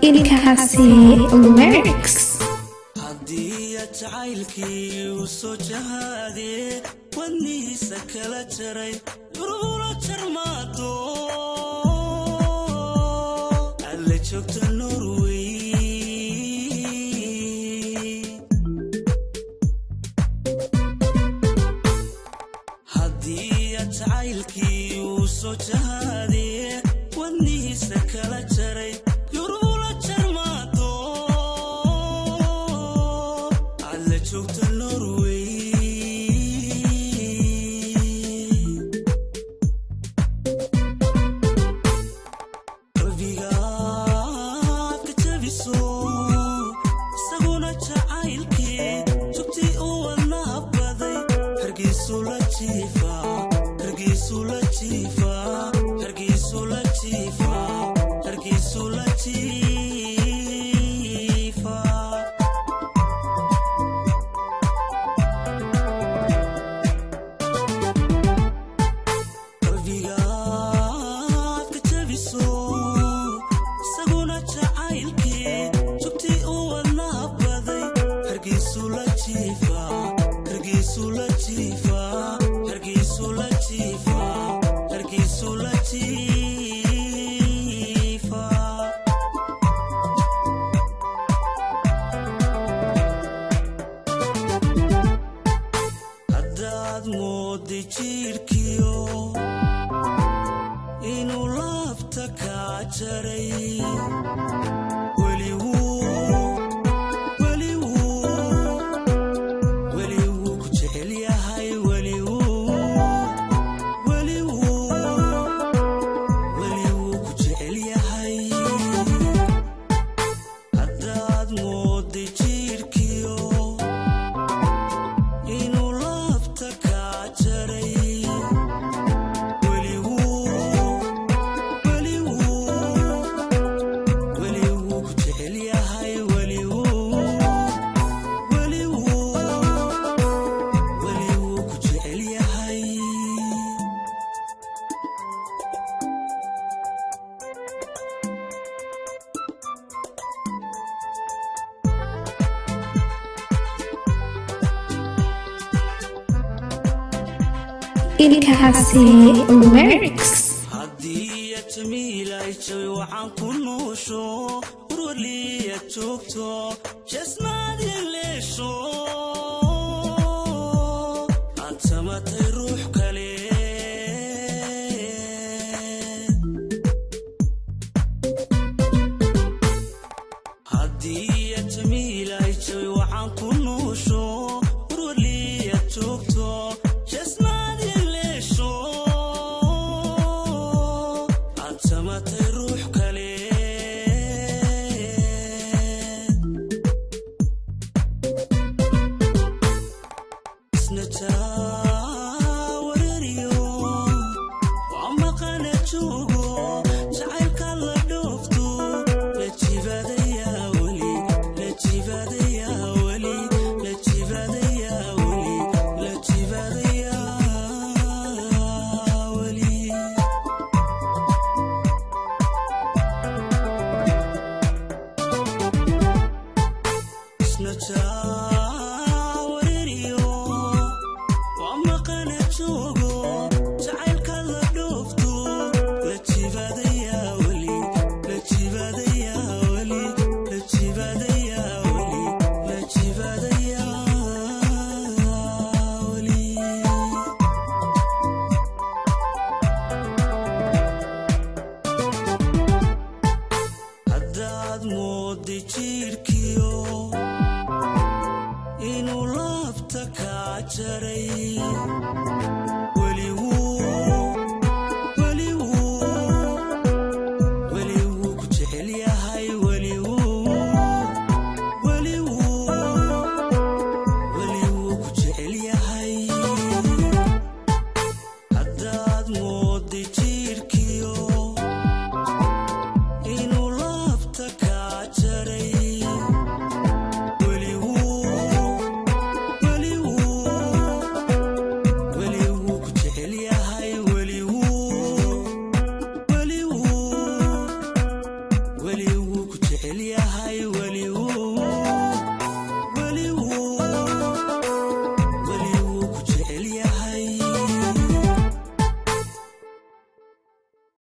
ilkaasi lyrics haddii jacaylkii uu soo jahaadee wadnihiisa kala jaray urura jarmaado alle joogta Norway haddii jacaylkii uu soo jahaadee wadnihiisa kala jaray ilkaasi lyrics haddii jamiil ay jawi waxaan ku noosho urwaliya joogto jasnaad yeeleesho aad samatay ruux kale haddii jamiil ay jawi waxaan ku noosho urwaliya joogto weli wuu ku jecel yahay weli wuu